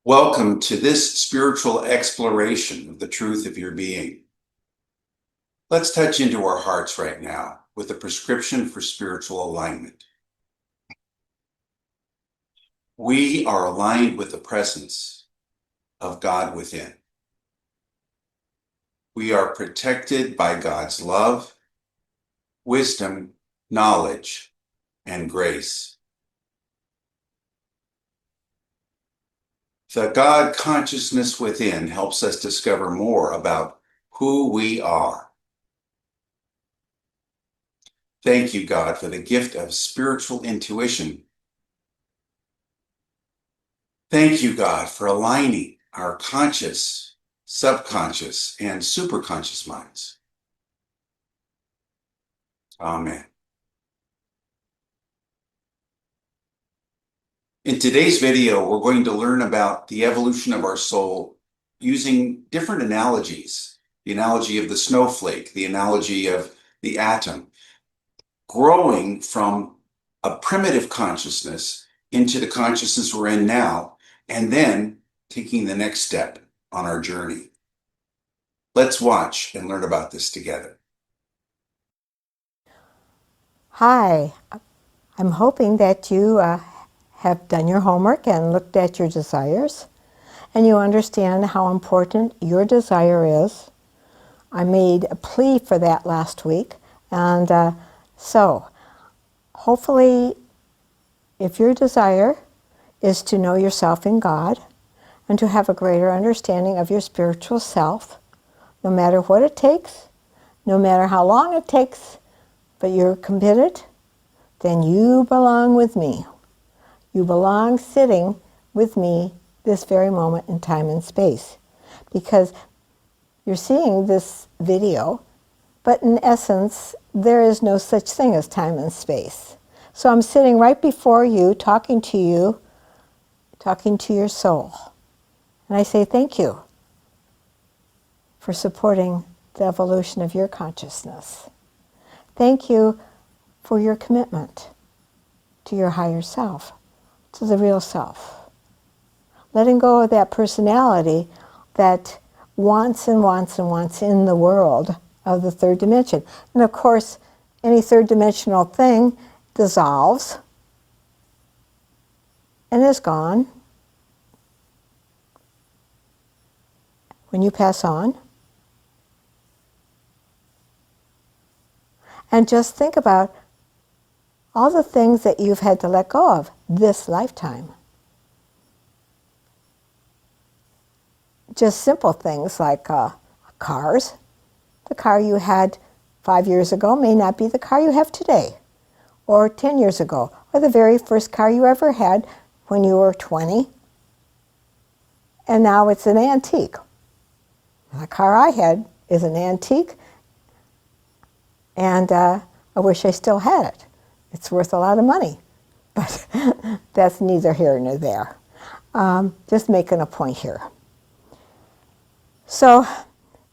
Welcome to this spiritual exploration of the truth of your being. Let's touch into our hearts right now with a prescription for spiritual alignment. We are aligned with the presence of God within. We are protected by God's love, wisdom, knowledge, and grace. The God consciousness within helps us discover more about who we are. Thank you, God, for the gift of spiritual intuition. Thank you, God, for aligning our conscious, subconscious, and superconscious minds. Amen. In today's video, we're going to learn about the evolution of our soul using different analogies. The analogy of the snowflake, the analogy of the atom, growing from a primitive consciousness into the consciousness we're in now, and then taking the next step on our journey. Let's watch and learn about this together. Hi, I'm hoping that you have done your homework and looked at your desires, and you understand how important your desire is. I made a plea for that last week, and so hopefully if your desire is to know yourself in God and to have a greater understanding of your spiritual self, no matter what it takes, no matter how long it takes, but you're committed, then you belong with me. You belong sitting with me this very moment in time and space, because you're seeing this video, but in essence, there is no such thing as time and space. So I'm sitting right before you, talking to your soul. And I say thank you for supporting the evolution of your consciousness. Thank you for your commitment to your higher self, to the real self. Letting go of that personality that wants and wants and wants in the world of the third dimension. And of course, any third dimensional thing dissolves and is gone when you pass on. And just think about all the things that you've had to let go of this lifetime. Just simple things like cars. The car you had 5 years ago may not be the car you have today, or 10 years ago, or the very first car you ever had when you were 20, and now it's an antique. The car I had is an antique, and I wish I still had it. It's worth a lot of money, but that's neither here nor there. Just making a point here. So,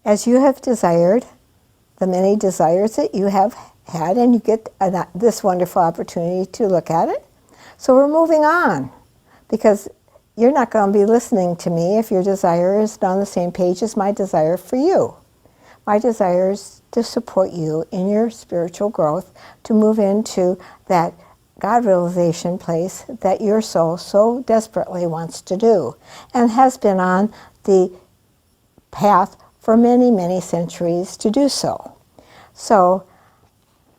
as you have desired, the many desires that you have had, and you get this wonderful opportunity to look at it. So we're moving on, because you're not going to be listening to me if your desire is on the same page as my desire for you. My desire is to support you in your spiritual growth, to move into that God realization place that your soul so desperately wants to do, and has been on the path for many, many centuries to do so. So,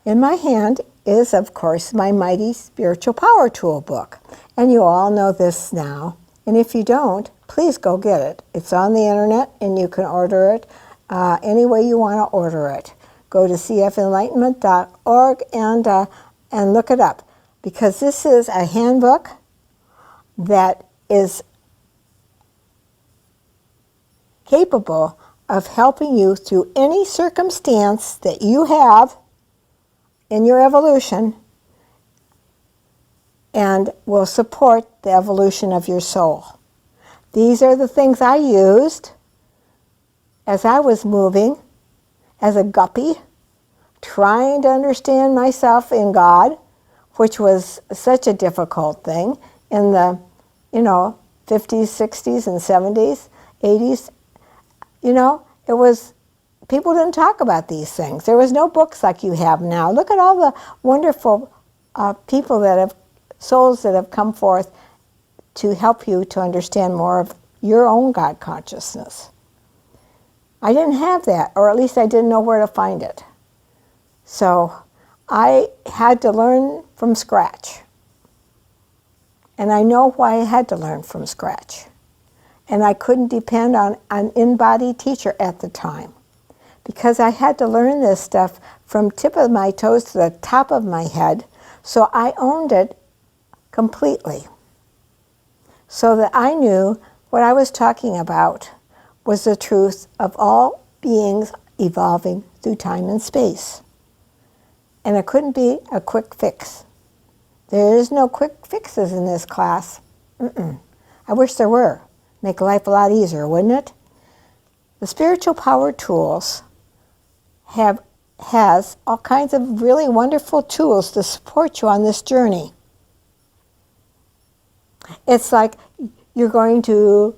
in my hand is, of course, my Mighty Spiritual Power Tool book. And you all know this now. And if you don't, please go get it. It's on the internet, and you can order it any way you want to order it. Go to cfenlightenment.org and look it up, because this is a handbook that is capable of helping you through any circumstance that you have in your evolution, and will support the evolution of your soul. These are the things I used as I was moving as a guppy, trying to understand myself in God, which was such a difficult thing in the, 50s, 60s, and 70s, 80s. You know, it was, people didn't talk about these things. There was no books like you have now. Look at all the wonderful people that have, souls that have come forth to help you to understand more of your own God consciousness. I didn't have that, or at least I didn't know where to find it. So I had to learn from scratch. And I know why I had to learn from scratch. And I couldn't depend on an in-body teacher at the time, because I had to learn this stuff from tip of my toes to the top of my head, so I owned it completely. So that I knew what I was talking about was the truth of all beings evolving through time and space. And it couldn't be a quick fix. There is no quick fixes in this class. I wish there were. Make life a lot easier, wouldn't it? The spiritual power tools has all kinds of really wonderful tools to support you on this journey. It's like you're going to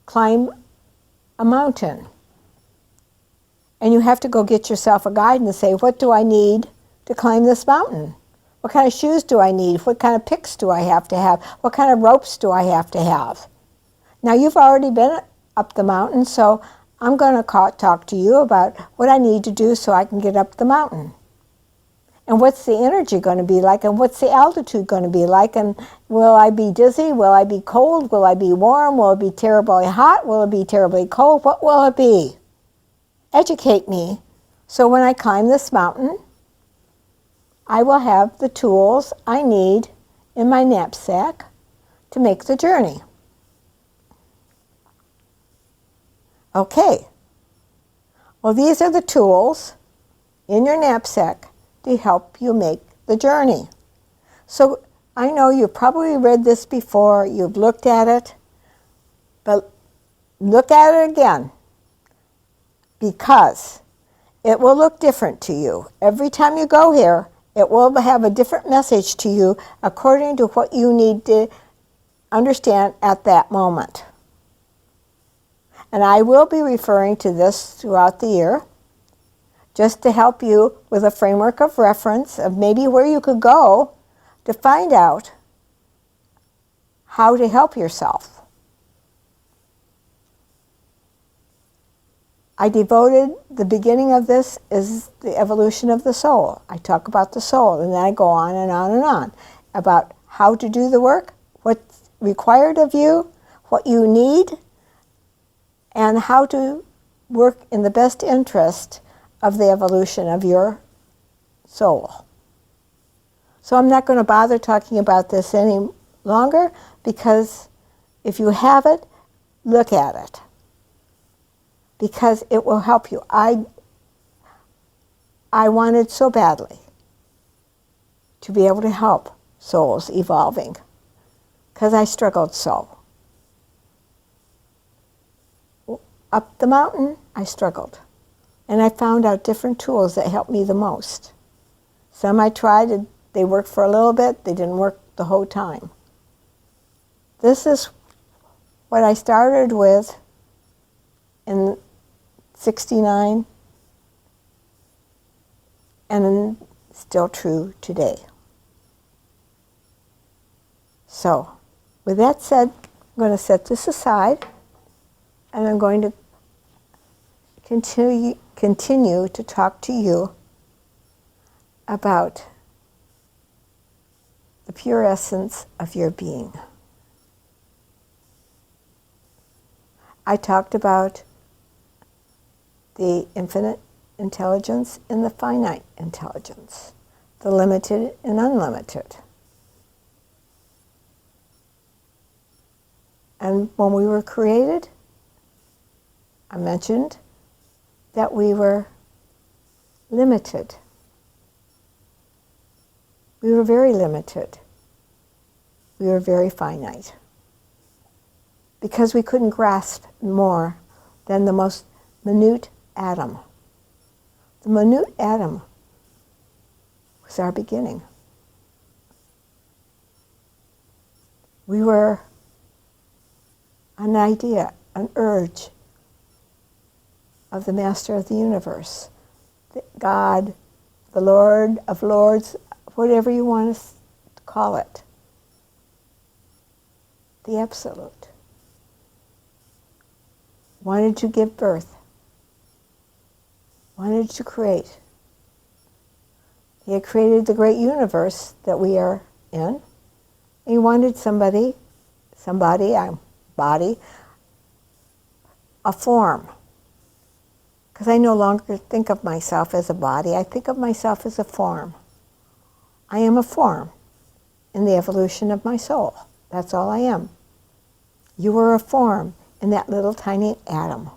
climb a mountain, and you have to go get yourself a guide and say, what do I need to climb this mountain? What kind of shoes do I need? What kind of picks do I have to have? What kind of ropes do I have to have? Now, you've already been up the mountain, so I'm going to talk to you about what I need to do so I can get up the mountain. And what's the energy going to be like, and what's the altitude going to be like, and will I be dizzy? Will I be cold? Will I be warm? Will it be terribly hot? Will it be terribly cold? What will it be? Educate me, so when I climb this mountain, I will have the tools I need in my knapsack to make the journey. Okay. Well, these are the tools in your knapsack to help you make the journey. So I know you've probably read this before, you've looked at it, but look at it again, because it will look different to you. Every time you go here, it will have a different message to you according to what you need to understand at that moment. And I will be referring to this throughout the year, just to help you with a framework of reference of maybe where you could go to find out how to help yourself. I devoted, the beginning of this is the evolution of the soul. I talk about the soul, and then I go on and on and on about how to do the work, what's required of you, what you need, and how to work in the best interest of the evolution of your soul. So I'm not going to bother talking about this any longer, because if you have it, look at it, because it will help you. I wanted so badly to be able to help souls evolving, because I struggled so. Up the mountain, I struggled. And I found out different tools that helped me the most. Some I tried, and they worked for a little bit, they didn't work the whole time. This is what I started with in '69, and still true today. So, with that said, I'm going to set this aside, and I'm going to continue to talk to you about the pure essence of your being. I talked about the infinite intelligence and the finite intelligence, the limited and unlimited. And when we were created, I mentioned that we were limited. We were very limited. We were very finite, because we couldn't grasp more than the most minute atom. The minute atom was our beginning. We were an idea, an urge of the Master of the universe, God, the Lord of Lords, whatever you want to call it, the Absolute, wanted to give birth, wanted to create. He had created the great universe that we are in. He wanted somebody, body, a form. Because I no longer think of myself as a body, I think of myself as a form. I am a form in the evolution of my soul. That's all I am. You were a form in that little tiny atom.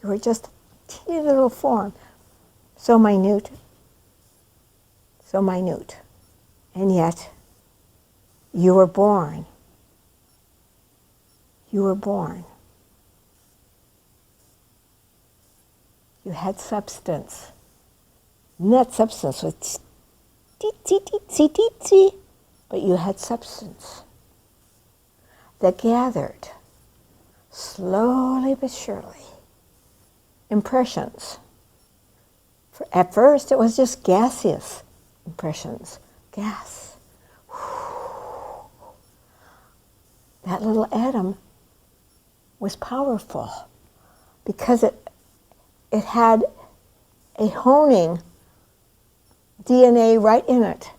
You were just a teeny little form, so minute, and yet you were born. You were born. You had substance. And that substance was teensy, but you had substance that gathered slowly but surely impressions. At first it was just gaseous impressions, gas. That little atom was powerful because it had a honing DNA right in it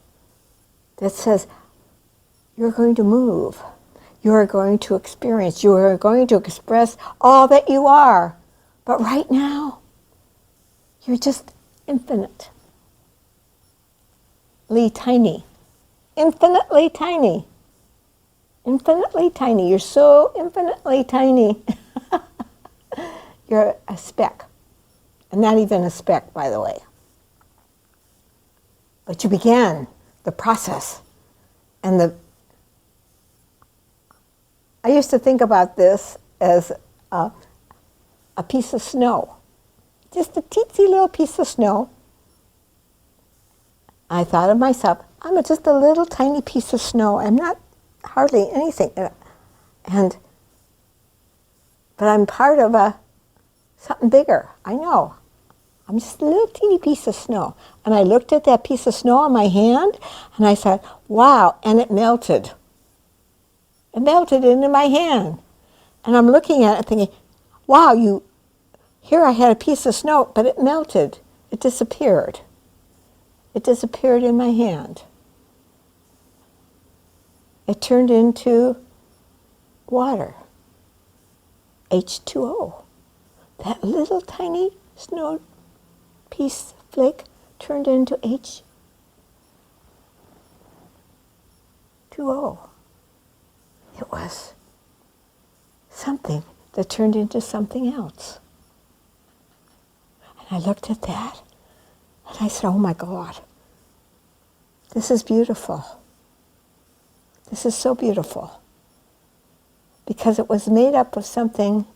that says, you're going to move, you are going to experience, you are going to express all that you are. But right now, you're just infinitely tiny. Infinitely tiny. Infinitely tiny. You're so infinitely tiny. You're a speck. And not even a speck, by the way. But you began the process. And I used to think about this as a piece of snow. Just a teensy little piece of snow. I thought of myself, I'm just a little tiny piece of snow. I'm not hardly anything. But I'm part of something bigger. I know. I'm just a little teeny piece of snow. And I looked at that piece of snow on my hand, and I said, wow, and it melted. It melted into my hand. And I'm looking at it thinking, wow, here I had a piece of snow, but it melted. It disappeared. It disappeared in my hand. It turned into water, H2O. That little tiny snow piece flake turned into H2O. It was something that turned into something else. And I looked at that, and I said, oh my God, this is beautiful. This is so beautiful. Because it was made up of something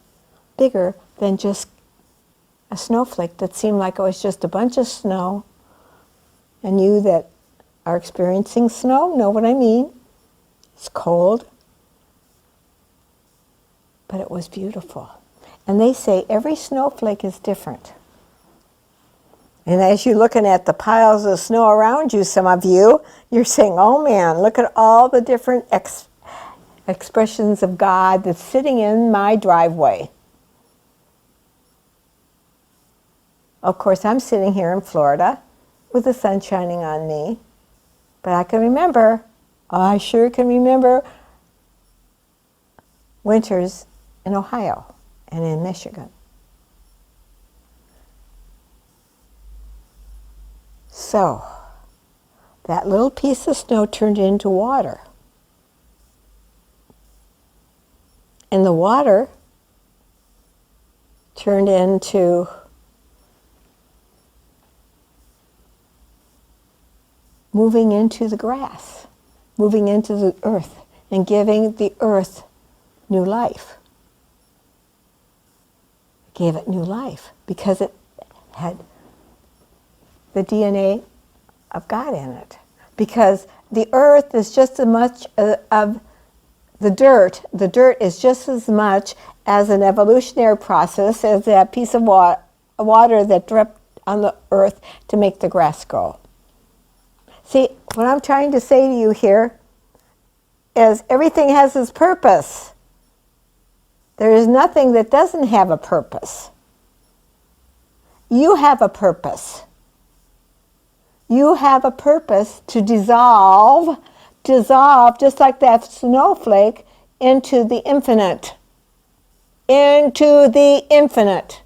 bigger than just a snowflake that seemed like it was just a bunch of snow. And you that are experiencing snow know what I mean. It's cold, but it was beautiful. And they say every snowflake is different. And as you're looking at the piles of snow around you, some of you, you're saying, oh man, look at all the different expressions of God that's sitting in my driveway. Of course, I'm sitting here in Florida with the sun shining on me. But I sure can remember winters in Ohio and in Michigan. So, that little piece of snow turned into water. And the water turned into moving into the grass, moving into the earth, and giving the earth new life. It gave it new life because it had the DNA of God in it. Because the earth is just as much of the dirt is just as much as an evolutionary process as that piece of water that dripped on the earth to make the grass grow. See, what I'm trying to say to you here is everything has its purpose. There is nothing that doesn't have a purpose. You have a purpose. You have a purpose to dissolve just like that snowflake into the infinite. Into the infinite.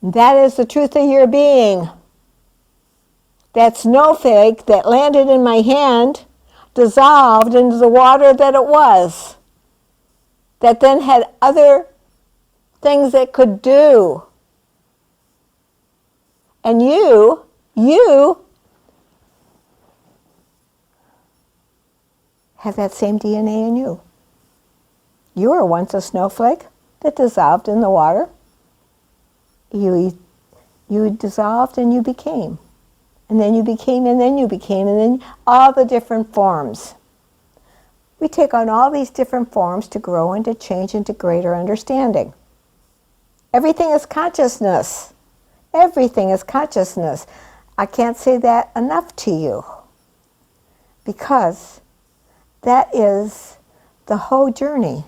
That is the truth of your being. That snowflake that landed in my hand dissolved into the water that it was. That then had other things it could do. And you have that same DNA in you. You were once a snowflake that dissolved in the water. You dissolved and you became. And then you became, and then you became, and then all the different forms. We take on all these different forms to grow and to change into greater understanding. Everything is consciousness. Everything is consciousness. I can't say that enough to you, because that is the whole journey,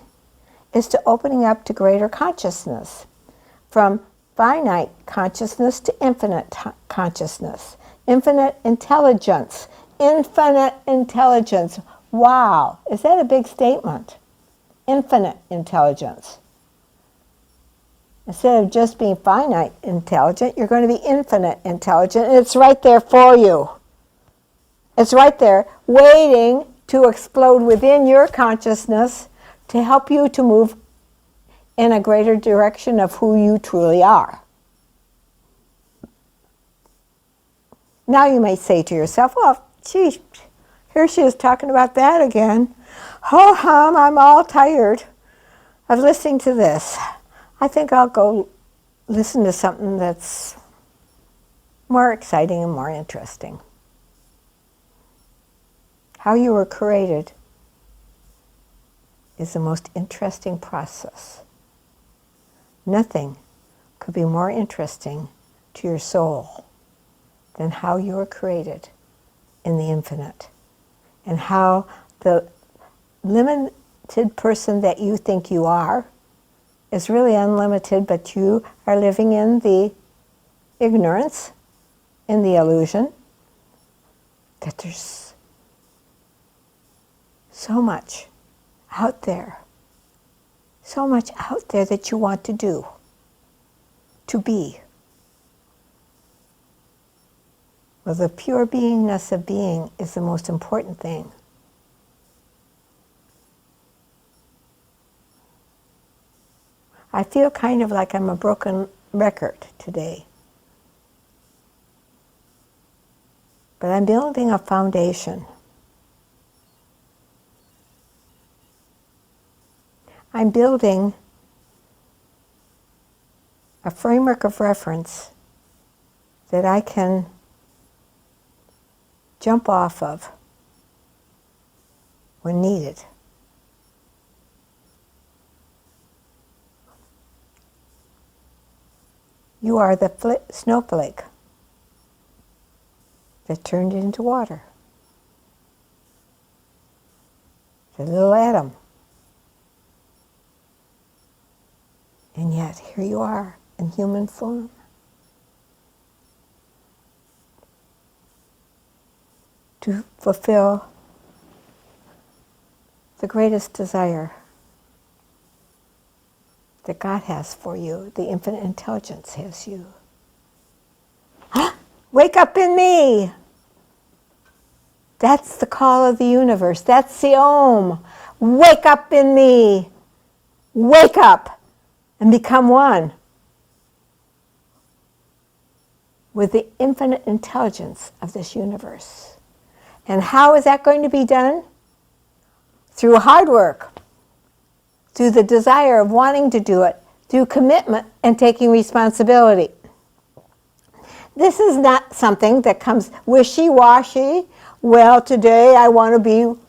is to opening up to greater consciousness, from finite consciousness to infinite consciousness, infinite intelligence, infinite intelligence. Wow, is that a big statement? Infinite intelligence. Instead of just being finite intelligent, you're going to be infinite intelligent, and it's right there for you. It's right there waiting to explode within your consciousness to help you to move in a greater direction of who you truly are. Now you may say to yourself, well, gee, here she is talking about that again. Ho hum, I'm all tired of listening to this. I think I'll go listen to something that's more exciting and more interesting. How you were created is the most interesting process. Nothing could be more interesting to your soul than how you were created in the infinite, and how the limited person that you think you are is really unlimited, but you are living in the ignorance, in the illusion, that there's so much out there that you want to do, to be. Well, the pure beingness of being is the most important thing. I feel kind of like I'm a broken record today. But I'm building a foundation. I'm building a framework of reference that I can jump off of when needed. You are the snowflake that turned into water. The little atom. And yet, here you are in human form. To fulfill the greatest desire that God has for you, the infinite intelligence has you. Wake up in me! That's the call of the universe. That's the Om. Wake up in me! Wake up and become one with the infinite intelligence of this universe. And how is that going to be done? Through hard work. Through the desire of wanting to do it, through commitment and taking responsibility. This is not something that comes wishy-washy. Well, today I want to be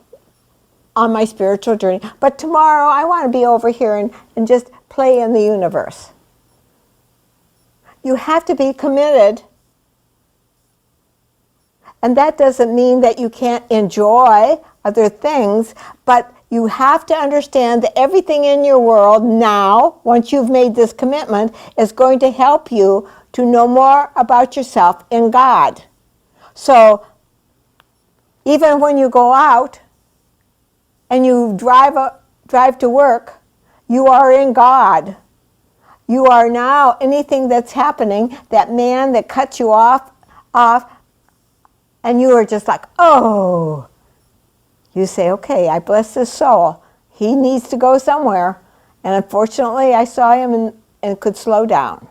on my spiritual journey, but tomorrow I want to be over here and just play in the universe. You have to be committed. And that doesn't mean that you can't enjoy other things, but you have to understand that everything in your world now, once you've made this commitment, is going to help you to know more about yourself in God. So even when you go out and you drive to work, you are in God. You are now anything that's happening, that man that cuts you off, and you are just like, oh. You say, okay, I bless this soul. He needs to go somewhere. And unfortunately, I saw him and could slow down.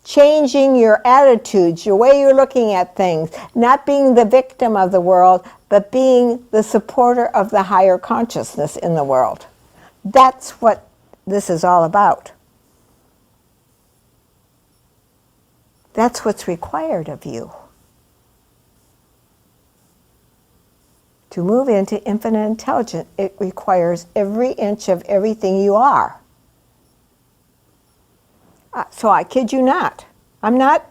Changing your attitudes, your way you're looking at things, not being the victim of the world, but being the supporter of the higher consciousness in the world. That's what this is all about. That's what's required of you. To move into infinite intelligence, it requires every inch of everything you are. So I kid you not. I'm not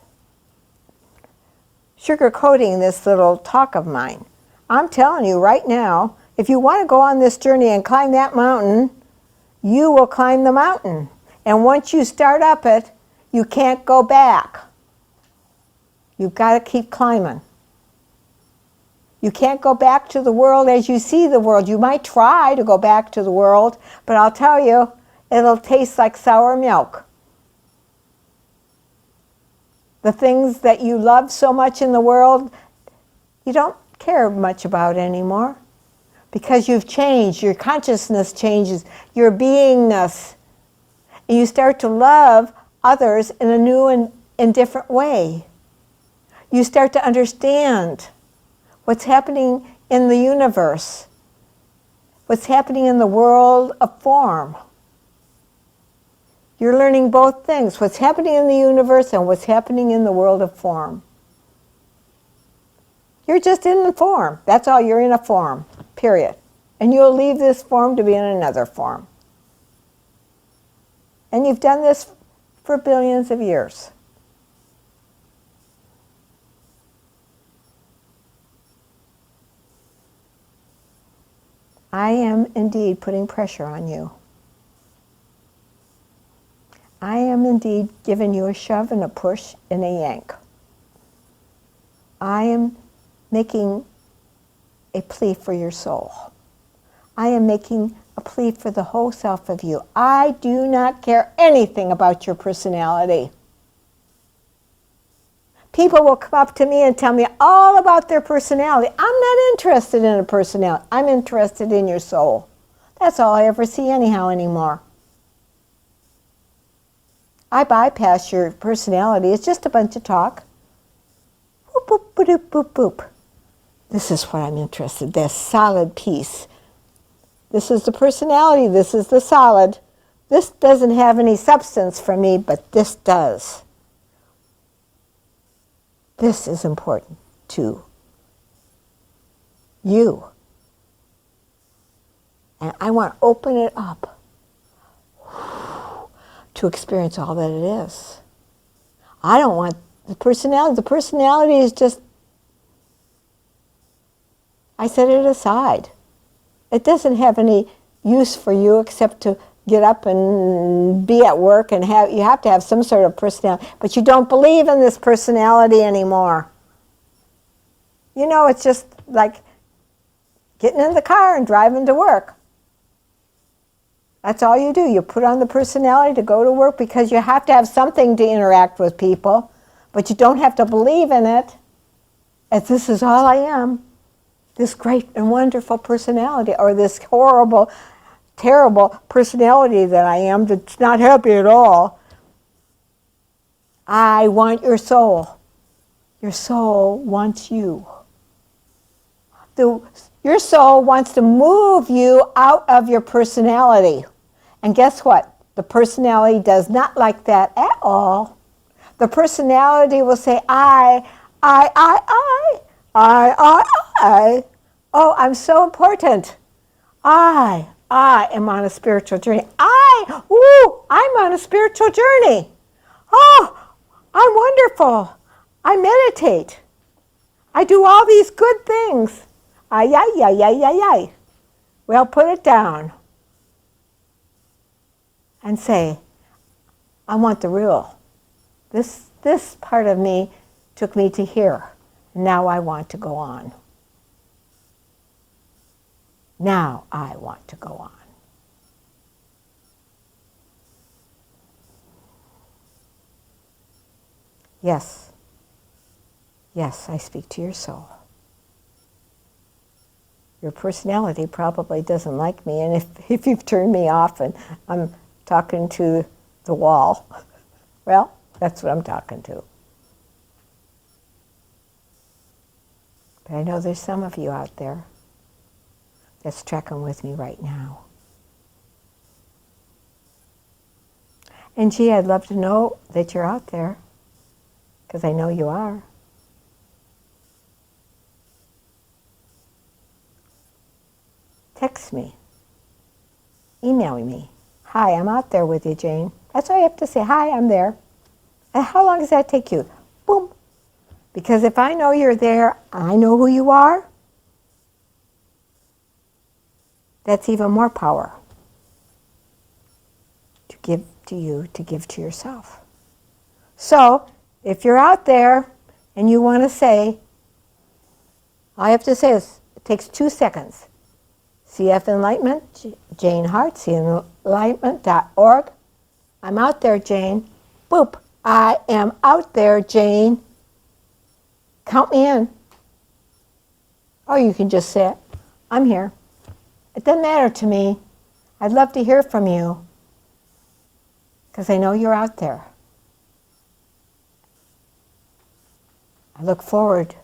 sugarcoating this little talk of mine. I'm telling you right now, if you want to go on this journey and climb that mountain, you will climb the mountain. And once you start up it, you can't go back. You've got to keep climbing. You can't go back to the world as you see the world. You might try to go back to the world, but I'll tell you, it'll taste like sour milk. The things that you love so much in the world, you don't care much about anymore because you've changed. Your consciousness changes, your beingness. And you start to love others in a new and different way. You start to understand what's happening in the universe, what's happening in the world of form. You're learning both things, what's happening in the universe and what's happening in the world of form. You're just in the form. That's all. You're in a form, period. And you'll leave this form to be in another form. And you've done this for billions of years. I am indeed putting pressure on you. I am indeed giving you a shove and a push and a yank. I am making a plea for your soul. I am making a plea for the whole self of you. I do not care anything about your personality. People will come up to me and tell me all about their personality. I'm not interested in a personality. I'm interested in your soul. That's all I ever see anyhow anymore. I bypass your personality. It's just a bunch of talk. Boop, boop, boop, boop, boop. This is what I'm interested in, this solid piece. This is the personality. This is the solid. This doesn't have any substance for me, but this does. This is important to you. And I want to open it up to experience all that it is. I don't want the personality. The personality is just, I set it aside. It doesn't have any use for you except to get up and be at work and you have to have some sort of personality. But you don't believe in this personality anymore. You know, it's just like getting in the car and driving to work. That's all you do. You put on the personality to go to work because you have to have something to interact with people, but you don't have to believe in it as this is all I am, this great and wonderful personality, or this horrible, terrible personality that I am that's not happy at all. I want your soul. Your soul wants you. Your soul wants to move you out of your personality. And guess what? The personality does not like that at all. The personality will say, I. Oh, I'm so important. I am on a spiritual journey. I'm on a spiritual journey. Oh, I'm wonderful. I meditate. I do all these good things. Ay, ay, ay, ay, ay, ay. Well, put it down and say, I want the real. This part of me took me to here. Now I want to go on. Now I want to go on. Yes. Yes, I speak to your soul. Your personality probably doesn't like me, and if you've turned me off and I'm talking to the wall, well, that's what I'm talking to. But I know there's some of you out there that's tracking with me right now. And gee, I'd love to know that you're out there, because I know you are. Text me. Email me. Hi, I'm out there with you, Jane. That's all you have to say. Hi, I'm there. And how long does that take you? Boom. Because if I know you're there, I know who you are, that's even more power to give to you, to give to yourself. So, if you're out there and you want to say, all I have to say is, it takes 2 seconds. CF Enlightenment, Jane Hart, cfenlightenment.org. I'm out there, Jane. Boop. I am out there, Jane. Count me in. Or you can just say it. I'm here. It doesn't matter to me. I'd love to hear from you, because I know you're out there. I look forward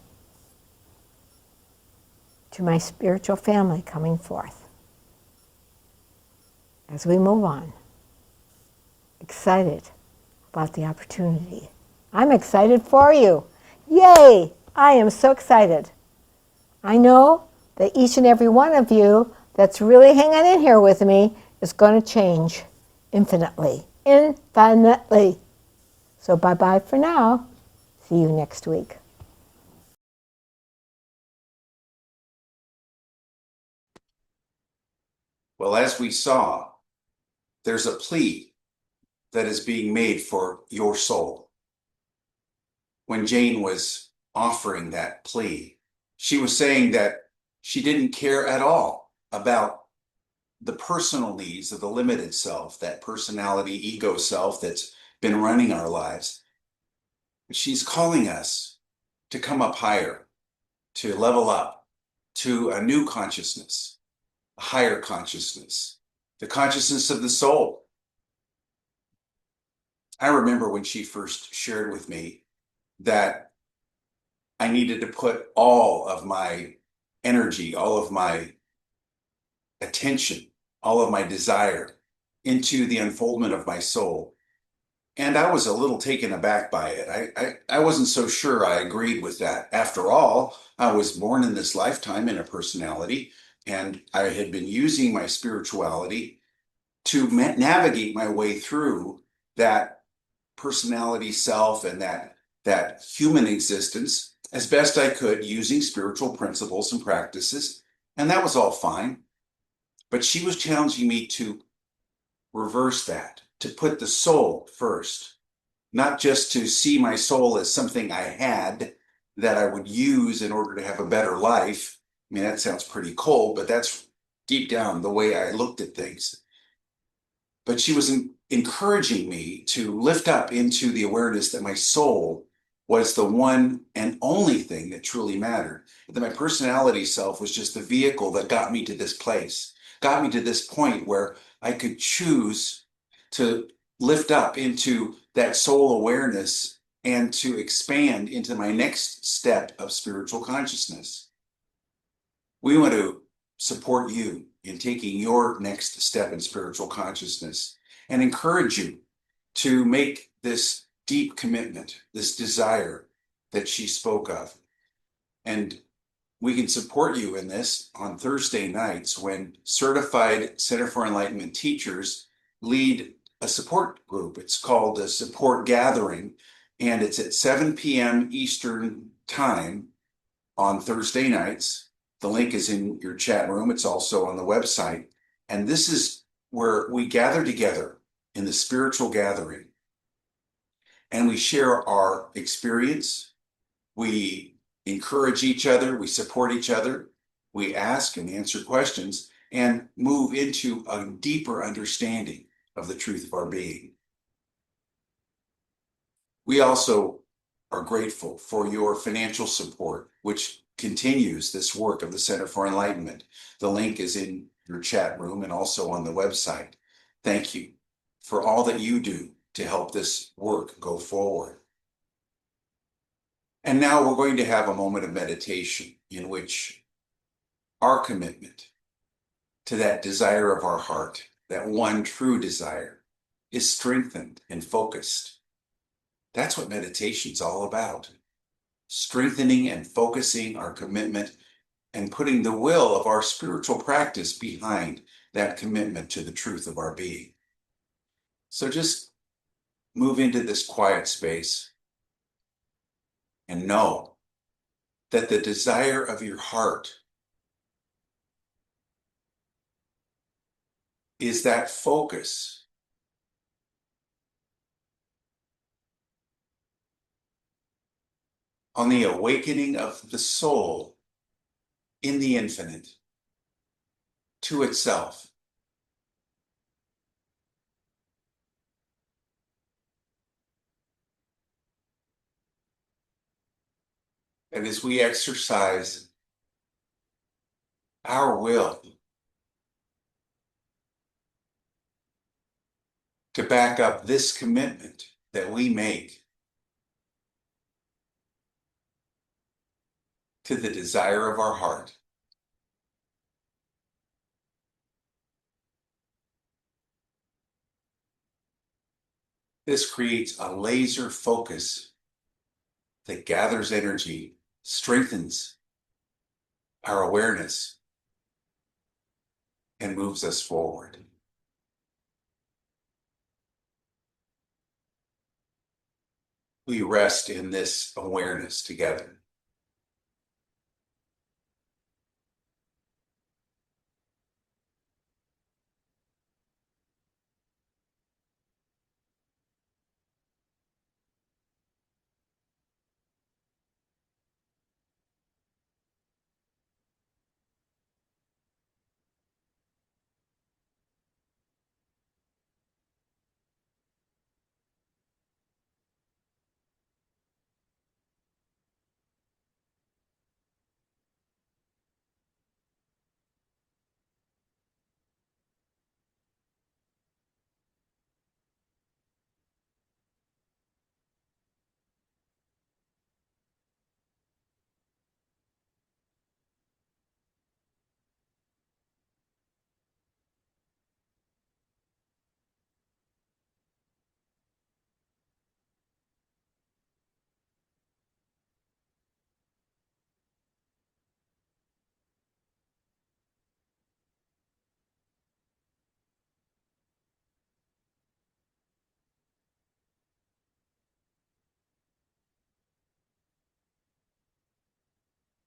to my spiritual family coming forth as we move on. Excited about the opportunity. I'm excited for you. Yay! I am so excited. I know that each and every one of you that's really hanging in here with me is going to change infinitely. Infinitely. So bye-bye for now. See you next week. Well, as we saw, there's a plea that is being made for your soul. When Jane was offering that plea, she was saying that she didn't care at all about the personal needs of the limited self, that personality, ego self that's been running our lives. She's calling us to come up higher, to level up to a new consciousness, a higher consciousness, the consciousness of the soul. I remember when she first shared with me that I needed to put all of my energy, all of my attention, all of my desire into the unfoldment of my soul. And I was a little taken aback by it. I wasn't so sure I agreed with that. After all, I was born in this lifetime in a personality, and I had been using my spirituality to navigate my way through that personality self and that human existence as best I could using spiritual principles and practices. And that was all fine. But she was challenging me to reverse that, to put the soul first, not just to see my soul as something I had that I would use in order to have a better life. I mean, that sounds pretty cold, but that's deep down the way I looked at things. But she was encouraging me to lift up into the awareness that my soul was the one and only thing that truly mattered. That my personality self was just the vehicle that got me to this place, got me to this point where I could choose to lift up into that soul awareness and to expand into my next step of spiritual consciousness. We want to support you in taking your next step in spiritual consciousness and encourage you to make this deep commitment, this desire that she spoke of. And we can support you in this on Thursday nights when certified Center for Enlightenment teachers lead a support group. It's called a support gathering, and it's at 7 p.m. Eastern Time on Thursday nights. The link is in your chat room. It's also on the website. And this is where we gather together in the spiritual gathering and we share our experience. We encourage each other. We support each other. We ask and answer questions and move into a deeper understanding of the truth of our being. We also are grateful for your financial support, which continues this work of the Center for Enlightenment. The link is in your chat room and also on the website. Thank you for all that you do to help this work go forward. And now we're going to have a moment of meditation in which our commitment to that desire of our heart, that one true desire, is strengthened and focused. That's what meditation's all about. Strengthening and focusing our commitment and putting the will of our spiritual practice behind that commitment to the truth of our being. So just move into this quiet space and know that the desire of your heart is that focus on the awakening of the soul in the infinite to itself. And as we exercise our will to back up this commitment that we make to the desire of our heart, this creates a laser focus that gathers energy, strengthens our awareness, and moves us forward. We rest in this awareness together.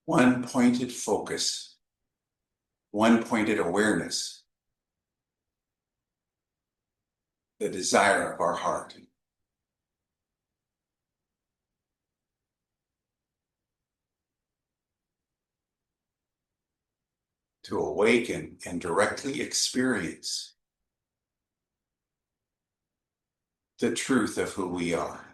One pointed focus, one pointed awareness, the desire of our heart. To awaken and directly experience the truth of who we are.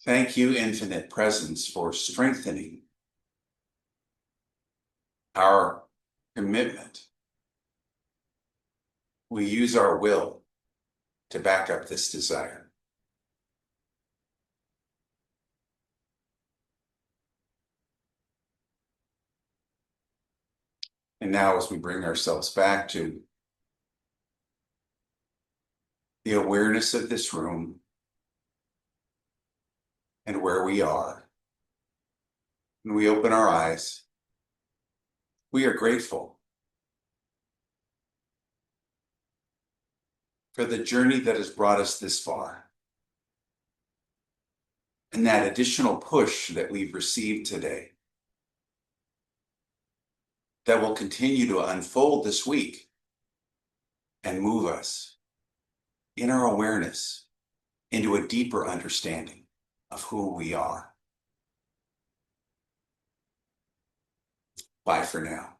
Thank you, Infinite Presence, for strengthening our commitment we use our will to back up this desire. And now, as we bring ourselves back to the awareness of this room and where we are, and we open our eyes, we are grateful for the journey that has brought us this far. And that additional push that we've received today that will continue to unfold this week and move us in our awareness into a deeper understanding of who we are. Bye for now.